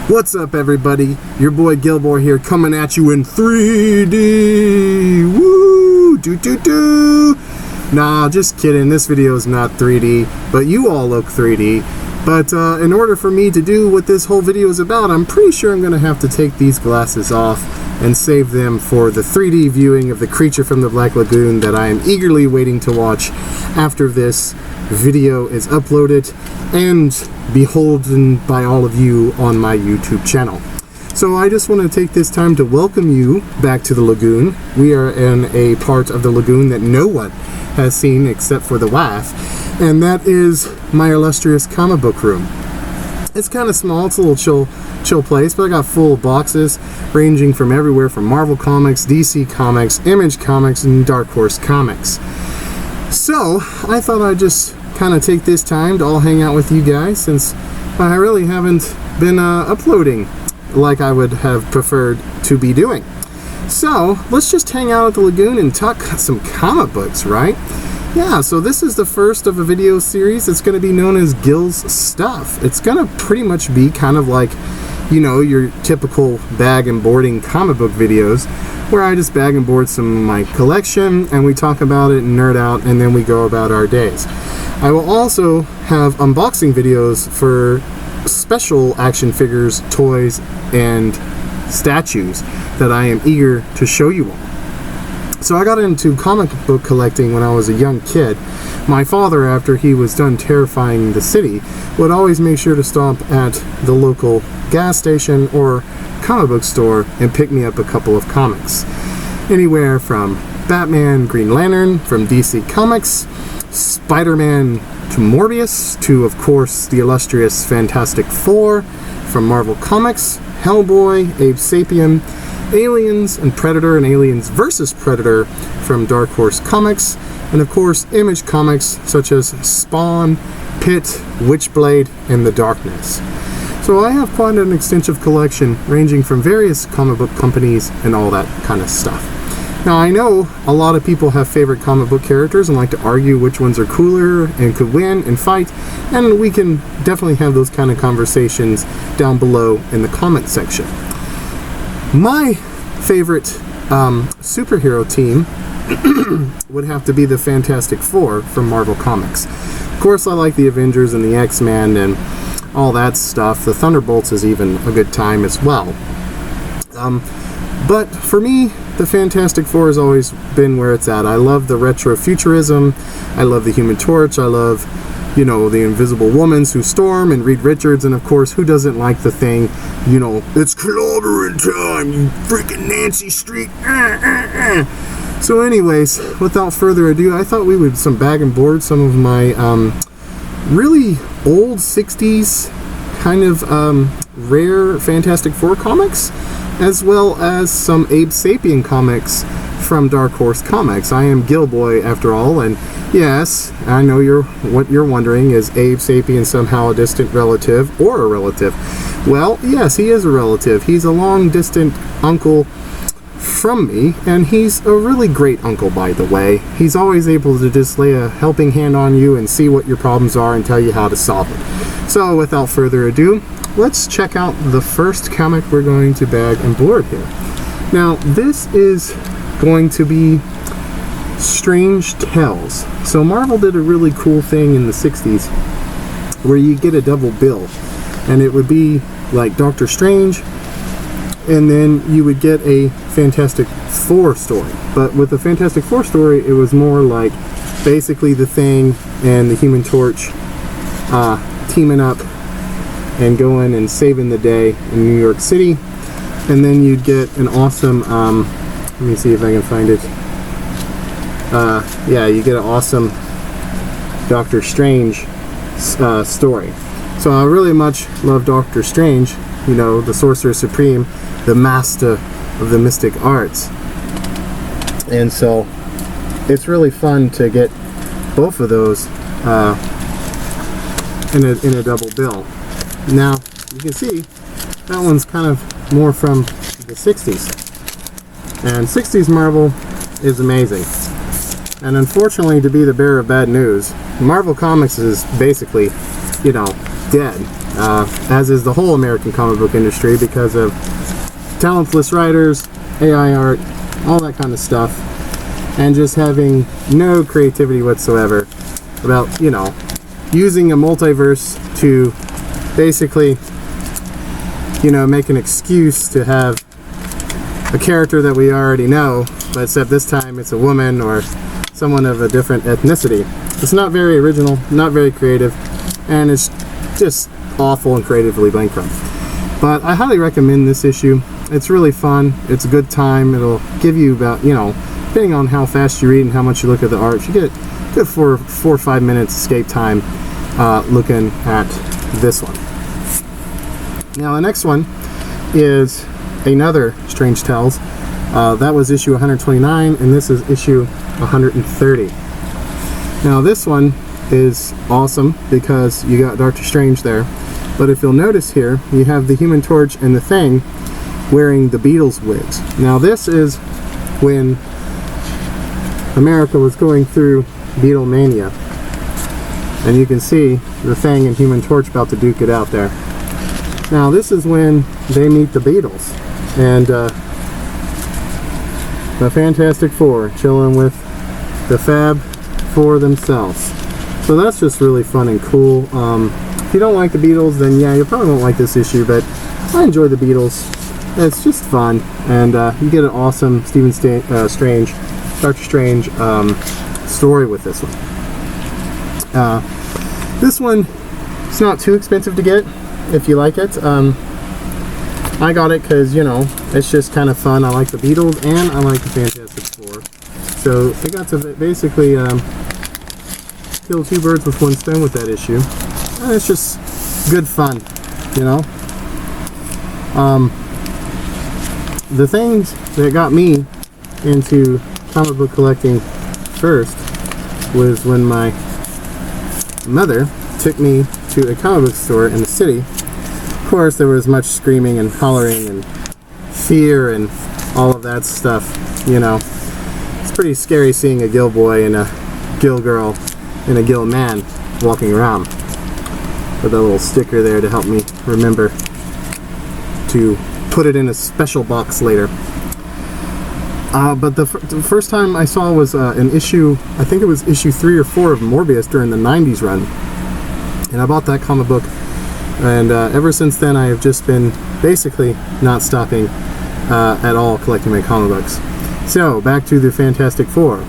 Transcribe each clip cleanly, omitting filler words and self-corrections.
What's up, everybody? Your boy Gill-boy here, coming at you in 3D. Woo! Doo-doo-doo! Nah, just kidding. This video is not 3D, but you all look 3D. But in order for me to do what this whole video is about, I'm pretty sure I'm going to have to take these glasses off and save them for the 3D viewing of the creature from the Black Lagoon that I am eagerly waiting to watch after this video is uploaded and beholden by all of you on my YouTube channel. So I just want to take this time to welcome you back to the Lagoon. We are in a part of the Lagoon that no one has seen except for the wife, and that is my illustrious comic book room. It's kind of small, it's a little chill place, but I got full boxes ranging from everywhere from Marvel Comics, DC Comics, Image Comics, and Dark Horse Comics. So I thought I'd just kind of take this time to all hang out with you guys, since I really haven't been uploading like I would have preferred to be doing. So let's just hang out at the Lagoon and talk some comic books, right? Yeah, so this is the first of a video series that's going to be known as Gills Stuff. It's going to pretty much be kind of like, you know, your typical bag and boarding comic book videos, where I just bag and board some of my collection and we talk about it and nerd out, and then we go about our days. I will also have unboxing videos for special action figures, toys, and statues that I am eager to show you all. So I got into comic book collecting when I was a young kid. My father, after he was done terrifying the city, would always make sure to stop at the local gas station or comic book store and pick me up a couple of comics. Anywhere from Batman, Green Lantern from DC Comics, Spider-Man to Morbius, to of course the illustrious Fantastic Four from Marvel Comics, Hellboy, Abe Sapien, Aliens and Predator and Aliens vs. Predator from Dark Horse Comics, and of course Image Comics such as Spawn, Pit, Witchblade, and The Darkness. So I have quite an extensive collection ranging from various comic book companies and all that kind of stuff. Now I know a lot of people have favorite comic book characters and like to argue which ones are cooler and could win and fight, and we can definitely have those kind of conversations down below in the comment section. My favorite superhero team would have to be the Fantastic Four from Marvel Comics. Of course, I like the Avengers and the X-Men and all that stuff. The Thunderbolts is even a good time as well. But for me, the Fantastic Four has always been where it's at. I love the retro futurism. I love the Human Torch. I love, you know, the Invisible Woman, Sue Storm, and Reed Richards. And of course, who doesn't like the thing, you know, it's clobbering time, you freaking Nancy Street. So anyways, without further ado, I thought we would bag and board some of my really old 60s kind of rare Fantastic Four comics, as well as some Abe Sapien comics from Dark Horse Comics. I am Gill-boy after all, and yes, I know what you're wondering, is Abe Sapien somehow a distant relative or a relative? Well, yes, he is a relative. He's a long distant uncle from me, and he's a really great uncle, by the way. He's always able to just lay a helping hand on you and see what your problems are and tell you how to solve it. So without further ado, let's check out the first comic we're going to bag and board here. Now, this is going to be Strange Tales. So Marvel did a really cool thing in the 60s where you get a double bill, and it would be like Doctor Strange, and then you would get a Fantastic Four story. But with the Fantastic Four story, it was more like basically the Thing and the Human Torch teaming up and going and saving the day in New York City. And then you'd get an awesome, let me see if I can find it. Yeah, you get an awesome Doctor Strange story. So I really much love Doctor Strange, you know, the Sorcerer Supreme, the master of the mystic arts. And so it's really fun to get both of those in a double bill. Now, you can see that one's kind of more from the 60s. And 60s Marvel is amazing. And unfortunately, to be the bearer of bad news, Marvel Comics is basically, you know, dead. as is the whole American comic book industry, because of talentless writers, AI art, all that kind of stuff, and just having no creativity whatsoever about, you know, using a multiverse to basically, you know, make an excuse to have a character that we already know, but except this time it's a woman or someone of a different ethnicity. It's not very original, not very creative, and it's just awful and creatively bankrupt. But I highly recommend this issue. It's really fun. It's a good time. It'll give you about, you know, depending on how fast you read and how much you look at the art, you get good 4 or 5 minutes escape time looking at this one. Now the next one is another Strange Tales. That was issue 129, and this is issue 130. Now this one is awesome because you got Doctor Strange there, but if you'll notice here, you have the Human Torch and the Thing wearing the Beatles wigs. Now this is when America was going through Beatlemania, and you can see the Thing and Human Torch about to duke it out there. Now this is when they meet the Beatles and the Fantastic Four chilling with the Fab Four themselves. So that's just really fun and cool. If you don't like the Beatles, then yeah, you probably won't like this issue, but I enjoy the Beatles. It's just fun, and you get an awesome Strange, Doctor Strange story with this one. This one is not too expensive to get if you like it. I got it because, you know, it's just kind of fun. I like the Beatles and I like the Fantastic Four. So I got to basically kill 2 birds with 1 stone with that issue. And it's just good fun, you know. The things that got me into comic book collecting first was when my mother took me to a comic book store in the city. Of course, there was much screaming and hollering and fear and all of that stuff, you know. It's pretty scary seeing a Gill-boy and a Gill-girl and a Gill-man walking around with a little sticker there to help me remember to put it in a special box later. But the first time I saw was an issue, I think it was issue 3 or 4 of Morbius during the 90s run. And I bought that comic book, and ever since then I have just been basically not stopping at all collecting my comic books. So, back to the Fantastic Four.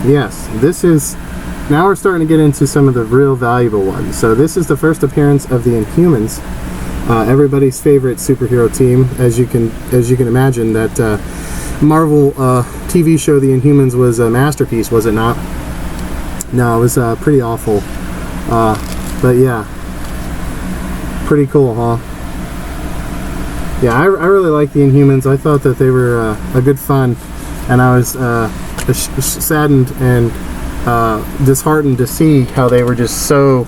Yes, this is, now we're starting to get into some of the real valuable ones. So this is the first appearance of the Inhumans, everybody's favorite superhero team. As you can imagine, that Marvel TV show The Inhumans was a masterpiece, was it not? No, it was pretty awful. But yeah, pretty cool, huh? Yeah, I really like the Inhumans. I thought that they were a good fun, and I was saddened and disheartened to see how they were just so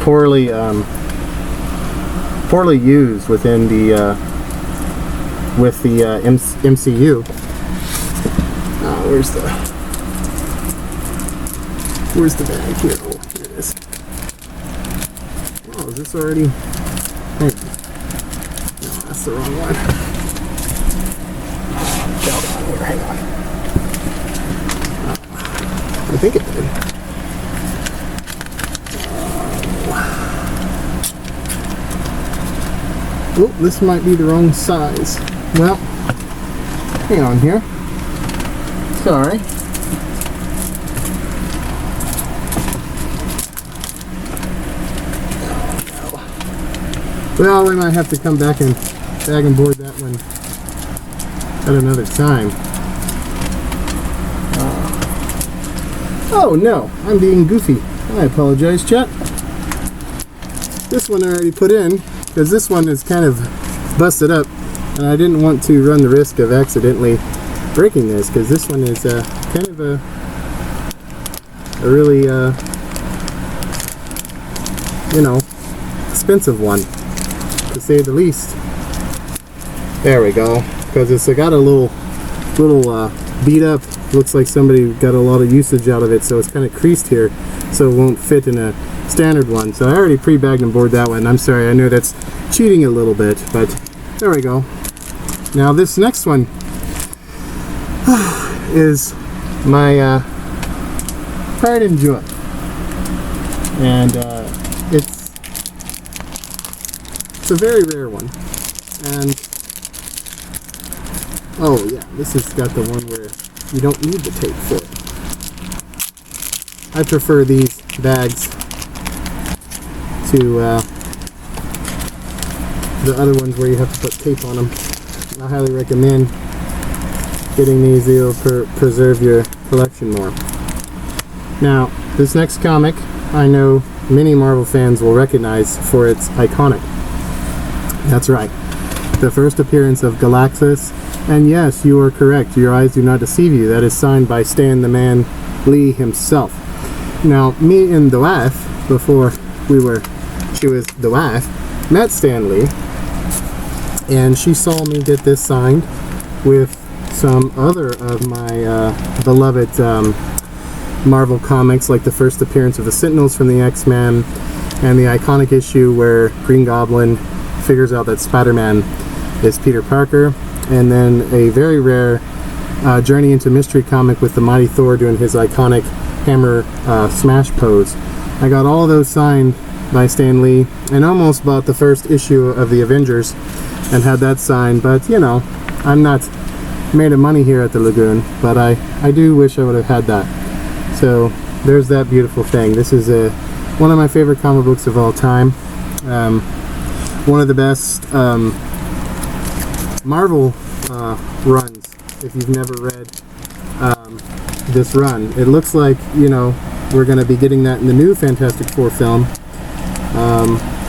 poorly used within the MCU. Where's the bag here? Oh, here it is. Oh, is this already? Hey. No, that's the wrong one. Hold on here, hang on. I think it did. Oh, this might be the wrong size. Well, hang on here. Sorry. Well, we might have to come back and bag and board that one at another time. Oh no, I'm being goofy. I apologize, chat. This one I already put in, because this one is kind of busted up, and I didn't want to run the risk of accidentally breaking this, because this one is kind of a really, you know, expensive one, to say the least. There we go, because it's got a little beat up. Looks like somebody got a lot of usage out of it, so it's kind of creased here, so it won't fit in a standard one. So I already pre-bagged and boarded that one. I'm sorry, I know that's cheating a little bit, but there we go. Now this next one is my pride and joy, and it's a very rare one. And oh yeah, this has got the one where you don't need the tape for it. I prefer these bags to the other ones where you have to put tape on them. I highly recommend getting these. They'll preserve your collection more. Now, this next comic I know many Marvel fans will recognize for its iconic. That's right, the first appearance of Galactus. And yes, you are correct, your eyes do not deceive you. That is signed by Stan the Man Lee himself. Now, me and the wife, before she was the wife, met Stan Lee, and she saw me get this signed with some other of my beloved Marvel comics, like the first appearance of the Sentinels from the X-Men, and the iconic issue where Green Goblin figures out that Spider-Man is Peter Parker, and then a very rare Journey into Mystery comic with the Mighty Thor doing his iconic hammer smash pose. I got all of those signed by Stan Lee, and almost bought the first issue of the Avengers and had that signed, but you know, I'm not made of money here at the Lagoon, but I do wish I would have had that. So there's that beautiful thing. This is one of my favorite comic books of all time. One of the best Marvel runs, if you've never read this run. It looks like, you know, we're going to be getting that in the new Fantastic Four film,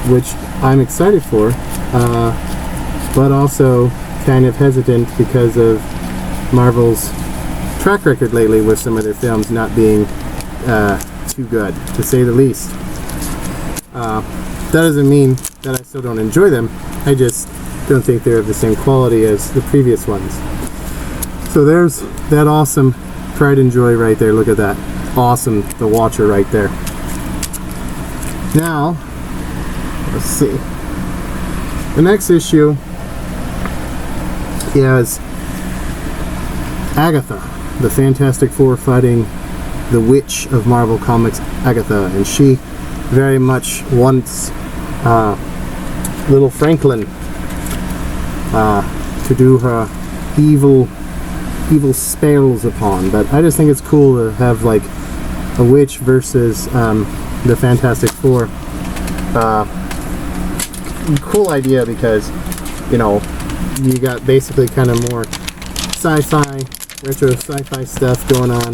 which I'm excited for, but also kind of hesitant because of Marvel's track record lately with some of their films not being too good, to say the least. That doesn't mean that I still don't enjoy them, I just don't think they're of the same quality as the previous ones. So there's that awesome pride and joy right there. Look at that. Awesome, the Watcher right there. Now, let's see. The next issue is Agatha, the Fantastic Four fighting the Witch of Marvel Comics, Agatha, and she very much wants little Franklin to do her evil spells upon. But I just think it's cool to have like a witch versus the Fantastic Four. Cool idea, because you know, you got basically kind of more sci-fi, retro sci-fi stuff going on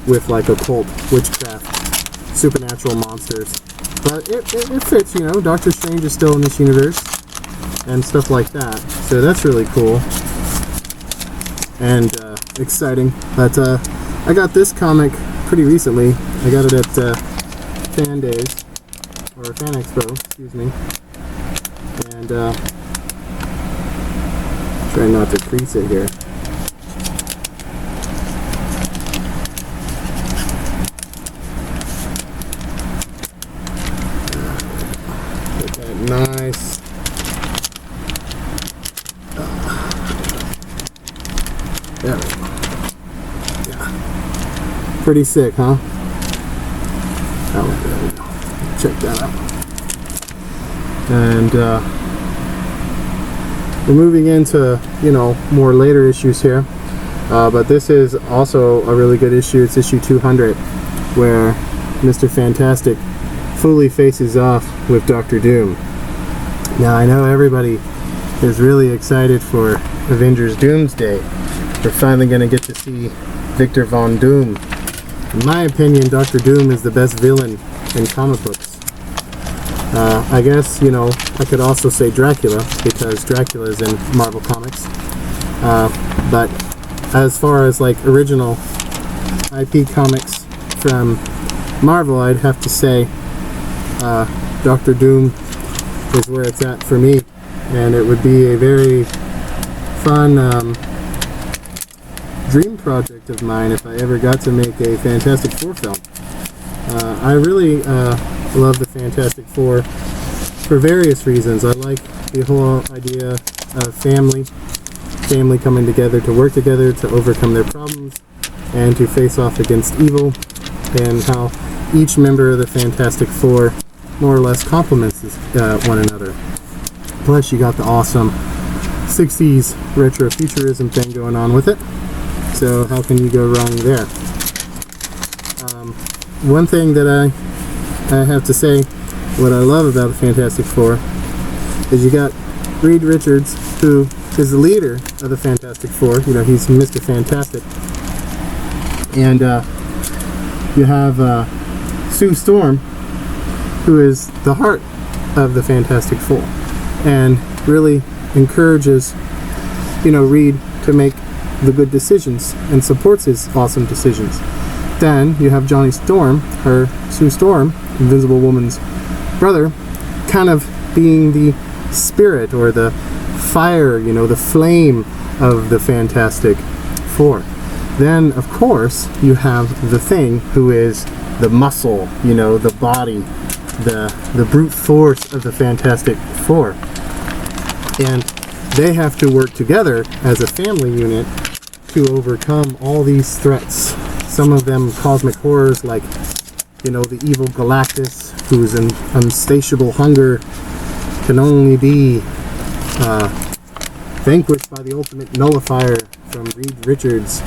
with like occult, witchcraft, supernatural monsters. But it fits, you know. Doctor Strange is still in this universe and stuff like that. So that's really cool and exciting. But I got this comic pretty recently. I got it at Fan Days, or Fan Expo, excuse me. And try not to crease it here. Get that nice. There we go. Yeah. Pretty sick, huh? Oh, there we go. Check that out. And we're moving into, you know, more later issues here, but this is also a really good issue. It's issue 200, where Mr. Fantastic fully faces off with Dr. Doom. Now I know everybody is really excited for Avengers Doomsday. We're finally going to get to see Victor Von Doom. In my opinion, Dr. Doom is the best villain in comic books. I guess, you know, I could also say Dracula, because Dracula is in Marvel Comics. But as far as like original IP comics from Marvel, I'd have to say Dr. Doom is where it's at for me. And it would be a very fun dream project of mine if I ever got to make a Fantastic Four film. I really love the Fantastic Four for various reasons. I like the whole idea of family coming together to work together to overcome their problems and to face off against evil, and how each member of the Fantastic Four more or less complements one another. Plus, you got the awesome 60s retrofuturism thing going on with it. So how can you go wrong there? One thing that I have to say, what I love about the Fantastic Four, is you got Reed Richards, who is the leader of the Fantastic Four. You know, he's Mr. Fantastic. And you have Sue Storm, who is the heart of the Fantastic Four, and really encourages, you know, Reed to make the good decisions and supports his awesome decisions. Then you have Johnny Storm, or Sue Storm, Invisible Woman's brother, kind of being the spirit or the fire, you know, the flame of the Fantastic Four. Then, of course, you have the Thing, who is the muscle, you know, the body, the brute force of the Fantastic Four. And they have to work together as a family unit to overcome all these threats. Some of them cosmic horrors, like, you know, the evil Galactus, whose insatiable hunger can only be vanquished by the ultimate nullifier from Reed Richards.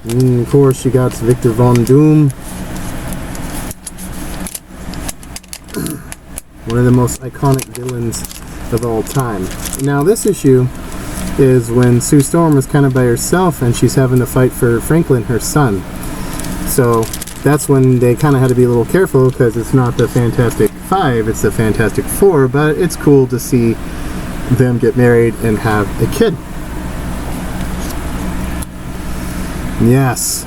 And of course, you got Victor Von Doom, one of the most iconic villains of all time. Now, this issue is when Sue Storm is kind of by herself and she's having to fight for Franklin, her son. So that's when they kind of had to be a little careful, because it's not the Fantastic Five, it's the Fantastic Four, but it's cool to see them get married and have a kid. Yes,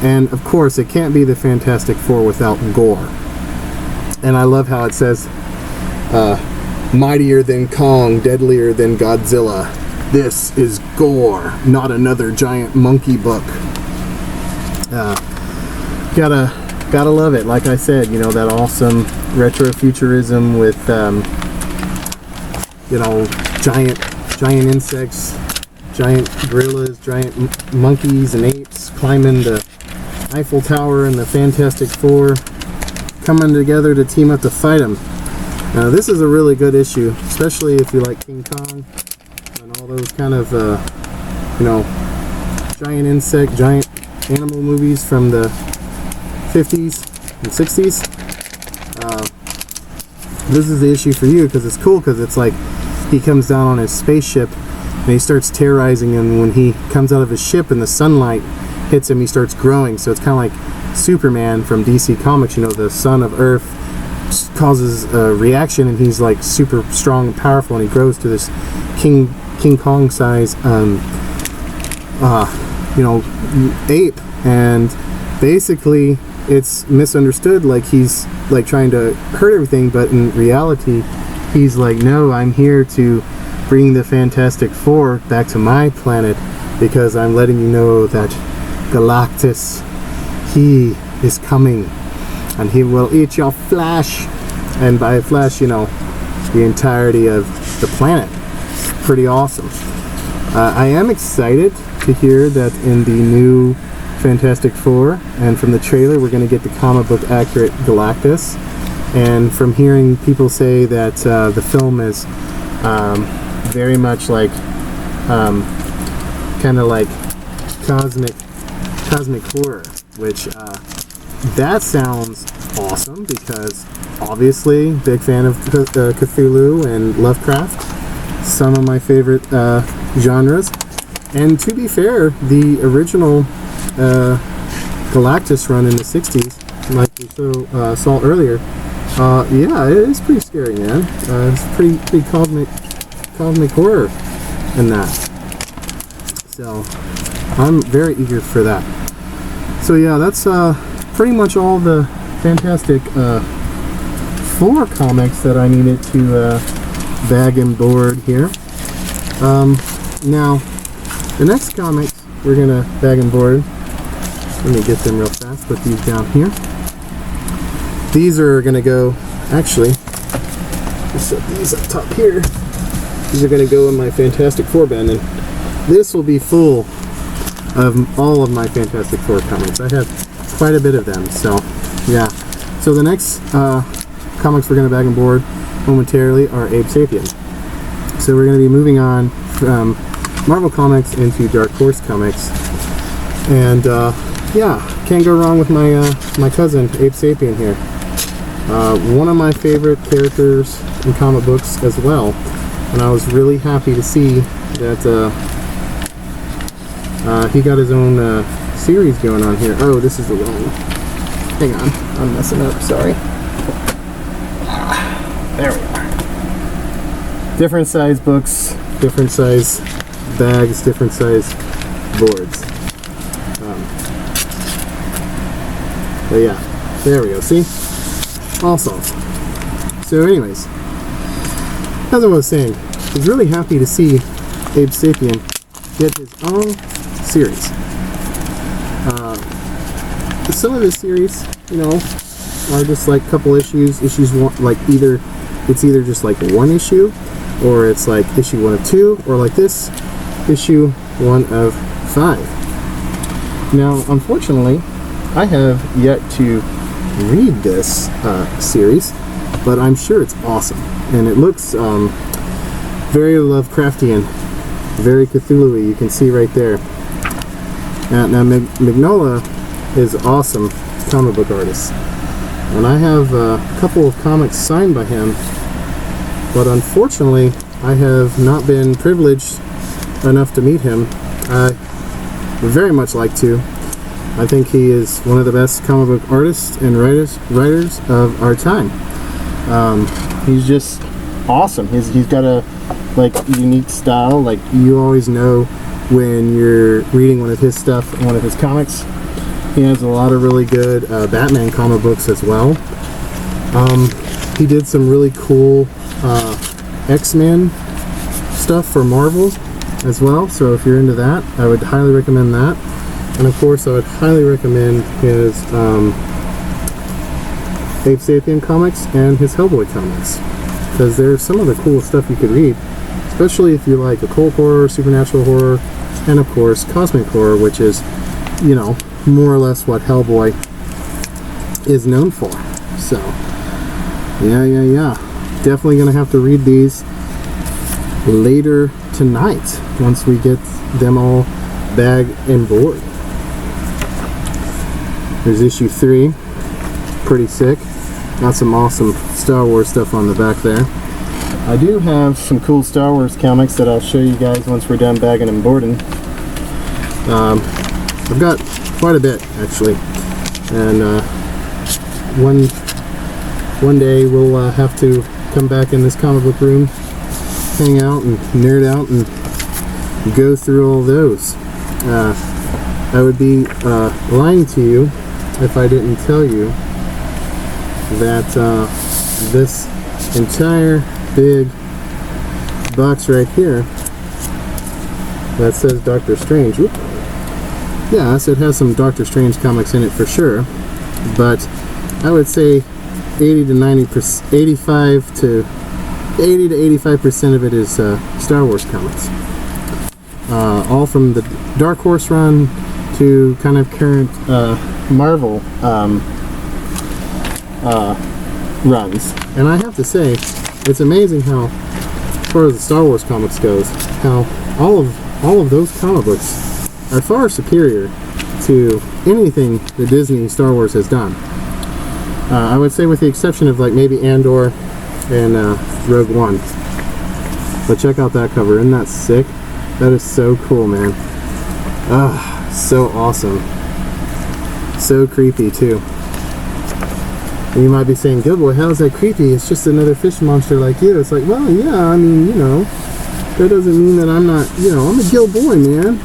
and of course it can't be the Fantastic Four without gore. And I love how it says, mightier than Kong, deadlier than Godzilla. This is gore, not another giant monkey book. Gotta love it. Like I said, you know, that awesome retrofuturism with, you know, giant insects, giant gorillas, giant monkeys and apes climbing the Eiffel Tower, and the Fantastic Four coming together to team up to fight them. Now, this is a really good issue, especially if you like King Kong and all those kind of, you know, giant insect, giant animal movies from the 50s and 60s. This is the issue for you, because it's cool, because it's like he comes down on his spaceship and he starts terrorizing, and when he comes out of his ship and the sunlight hits him, he starts growing. So it's kind of like Superman from DC Comics, you know, the son of Earth causes a reaction, and he's like super strong and powerful, and he grows to this King Kong size, you know, ape. And basically it's misunderstood, like he's like trying to hurt everything, but in reality he's like, no, I'm here to bring the Fantastic Four back to my planet, because I'm letting you know that Galactus, he is coming and he will eat your flesh. And by flesh, you know, the entirety of the planet. It's pretty awesome. I am excited to hear that in the new Fantastic Four, and from the trailer, we're going to get the comic book accurate Galactus. And from hearing people say that the film is very much like kind of like cosmic horror, which that sounds awesome, because obviously big fan of Cthulhu and Lovecraft, some of my favorite genres. And to be fair, the original Galactus run in the 60s, like we saw earlier, yeah, it is pretty scary, man. It's pretty cosmic horror in that. So I'm very eager for that. So yeah, that's pretty much all the Fantastic Four comics that I needed to bag and board here. Now, the next comics we're gonna bag and board. Let me get them real fast. Put these down here. these are going to go, actually, let's set these up top here. These are going to go in my Fantastic Four bin, and this will be full of all of my Fantastic Four comics. I have quite a bit of them, so yeah. So the next comics we're going to bag and board momentarily are Abe Sapien. So we're going to be moving on from Marvel Comics into Dark Horse Comics, and yeah, can't go wrong with my my cousin Abe Sapien here. One of my favorite characters in comic books as well, and I was really happy to see that he got his own series going on here. Oh, this is the wrong. Hang on, I'm messing up. Sorry. There we are. Different size books, different size bags, different size boards. But yeah, there we go. See? Awesome. So anyways, as I was saying, I was really happy to see Abe Sapien get his own series. Some of his series, you know, are just like a couple issues one, like it's either just like one issue, or it's like issue 1 of 2, or like this, issue 1 of 5. Now, unfortunately, I have yet to read this series, but I'm sure it's awesome, and it looks very Lovecraftian, very Cthulhu-y. You can see right there. Now Mignola is awesome comic book artist, and I have a couple of comics signed by him, but unfortunately I have not been privileged enough to meet him. I would very much like to. I think he is one of the best comic book artists and writers of our time. He's just awesome. He's got a unique style. Like, you always know when you're reading one of his stuff, one of his comics. He has a lot of really good Batman comic books as well. He did some really cool X-Men stuff for Marvel as well. So if you're into that, I would highly recommend that. And of course, I would highly recommend his Abe Sapien comics and his Hellboy comics, because there's some of the coolest stuff you could read, especially if you like occult horror, supernatural horror, and of course cosmic horror, which is, you know, more or less what Hellboy is known for. So yeah, definitely gonna have to read these later tonight once we get them all bagged and board. There's issue 3, pretty sick. Got some awesome Star Wars stuff on the back there. I do have some cool Star Wars comics that I'll show you guys once we're done bagging and boarding. I've got quite a bit actually, and one day we'll have to come back in this comic book room, hang out and nerd out and go through all those. I would be lying to you if I didn't tell you that this entire big box right here that says Doctor Strange, whoop, yes, it has some Doctor Strange comics in it for sure, but I would say 80 to 85% of it is Star Wars comics, all from the Dark Horse run to kind of current Marvel runs. And I have to say, it's amazing how, as far as the Star Wars comics goes, how all of those comic books are far superior to anything that Disney Star Wars has done. I would say, with the exception of like maybe Andor and Rogue One. But check out that cover, isn't that sick? That is so cool, man. Ah, so awesome. So creepy too. And you might be saying, Gill-boy, how is that creepy? It's just another fish monster like you. It's like, well, yeah, I mean, you know, that doesn't mean that I'm not, you know, I'm a Gill-boy, man.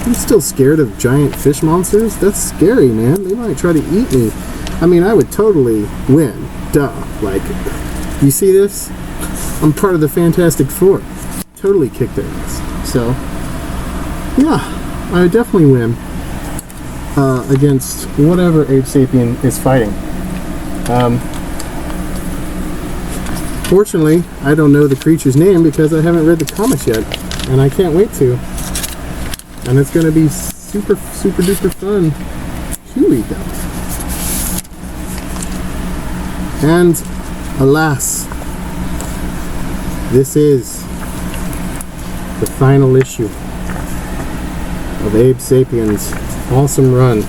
I'm still scared of giant fish monsters. That's scary, man. They might try to eat me. I mean, I would totally win. Duh. Like, you see this? I'm part of the Fantastic Four. Totally kick their ass. So, yeah, I would definitely win against whatever Abe Sapien is fighting. Fortunately, I don't know the creature's name because I haven't read the comics yet, and I can't wait to. And it's going to be super, super duper fun to read them. And alas, this is the final issue of Abe Sapien's awesome run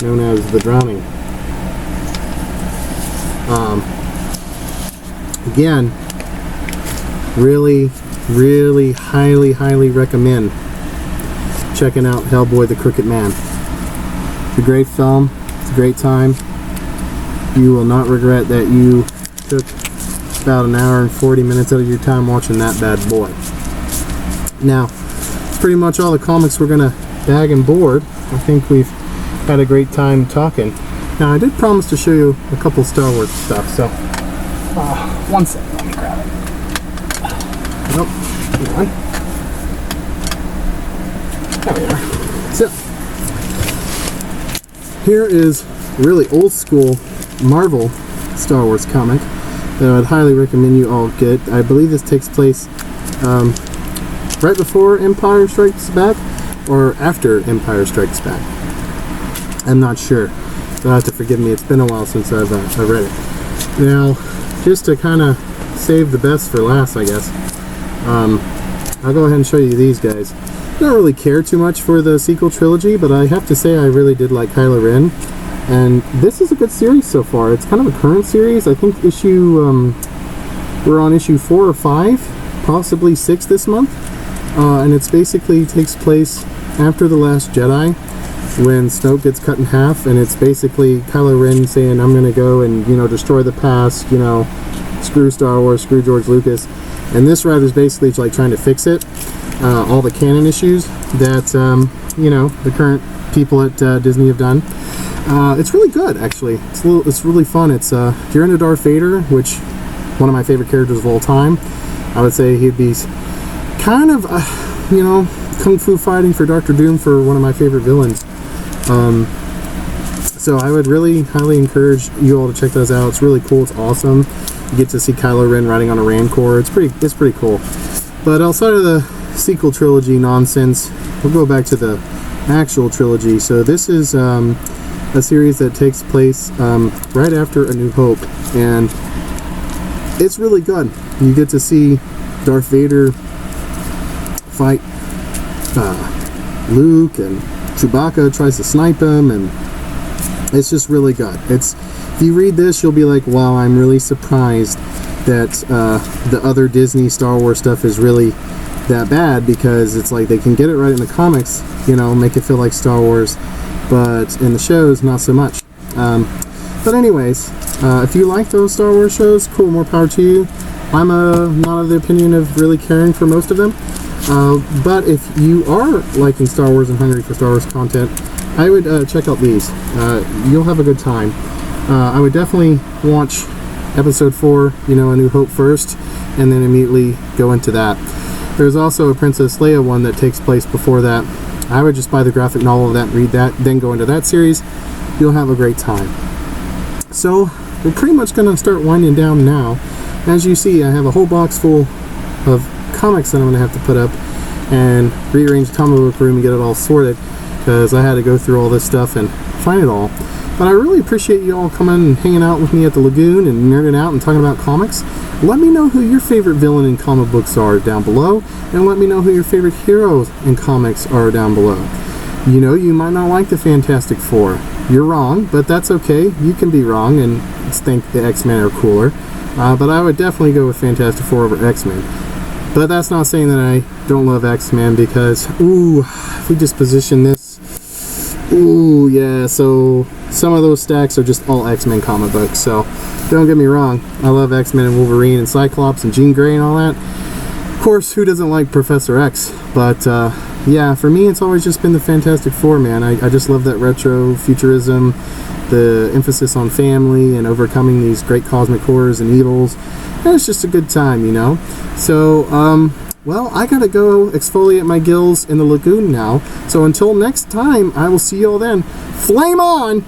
known as The Drowning. Again, really, really highly recommend checking out Hellboy the Crooked Man. It's a great film. It's a great time. You will not regret that you took about an hour and 40 minutes out of your time watching that bad boy. Now, pretty much all the comics we're going to bag and board. I think we've had a great time talking. Now, I did promise to show you a couple Star Wars stuff, so one second, let me grab it. Nope, come on. There we are. So, here is a really old school Marvel Star Wars comic that I'd highly recommend you all get. I believe this takes place right before Empire Strikes Back or after Empire Strikes Back. I'm not sure. You'll have to forgive me. It's been a while since I've read it. Now, just to kind of save the best for last, I guess, I'll go ahead and show you these guys. I don't really care too much for the sequel trilogy, but I have to say I really did like Kylo Ren. And this is a good series so far. It's kind of a current series. I think we're on issue 4 or 5, possibly 6 this month. And it's basically takes place after The Last Jedi, when Snoke gets cut in half, and it's basically Kylo Ren saying, I'm gonna go and, destroy the past, screw Star Wars, screw George Lucas. And this writer's basically like trying to fix it, all the canon issues that, the current people at Disney have done. It's really good, actually. It's really fun. It's if you're into Darth Vader, which one of my favorite characters of all time, I would say he'd be kind of, kung fu fighting for Dr. Doom for one of my favorite villains. So I would really highly encourage you all to check those out. It's really cool. It's awesome. You get to see Kylo Ren riding on a Rancor. It's pretty cool. But outside of the sequel trilogy nonsense, we'll go back to the actual trilogy. So this is a series that takes place right after A New Hope, and it's really good. You get to see Darth Vader fight Luke, and Chewbacca tries to snipe him, and it's just really good. If you read this, you'll be like, wow, I'm really surprised that the other Disney Star Wars stuff is really that bad, because it's like they can get it right in the comics, make it feel like Star Wars, but in the shows, not so much. But anyways, if you like those Star Wars shows, cool, more power to you. I'm not of the opinion of really caring for most of them. But if you are liking Star Wars and hungry for Star Wars content, I would check out these. You'll have a good time. I would definitely watch episode 4, A New Hope first, and then immediately go into that. There's also a Princess Leia one that takes place before that. I would just buy the graphic novel of that, read that, then go into that series. You'll have a great time. So, we're pretty much going to start winding down now. As you see, I have a whole box full of comics that I'm going to have to put up and rearrange the comic book room and get it all sorted, because I had to go through all this stuff and find it all. But I really appreciate you all coming and hanging out with me at the Lagoon and nerding out and talking about comics. Let me know who your favorite villain in comic books are down below, and let me know who your favorite heroes in comics are down below. You might not like the Fantastic Four. You're wrong, but that's okay. You can be wrong and think the X-Men are cooler. But I would definitely go with Fantastic Four over X-Men. But that's not saying that I don't love X-Men, because, if we just position this, yeah, so some of those stacks are just all X-Men comic books, so don't get me wrong, I love X-Men and Wolverine and Cyclops and Jean Grey and all that. Of course, who doesn't like Professor X? But, yeah, for me, it's always just been the Fantastic Four, man. I just love that retro futurism, the emphasis on family and overcoming these great cosmic horrors and evils. And it's just a good time, So, well, I gotta go exfoliate my gills in the Lagoon now. So until next time, I will see you all then. Flame on!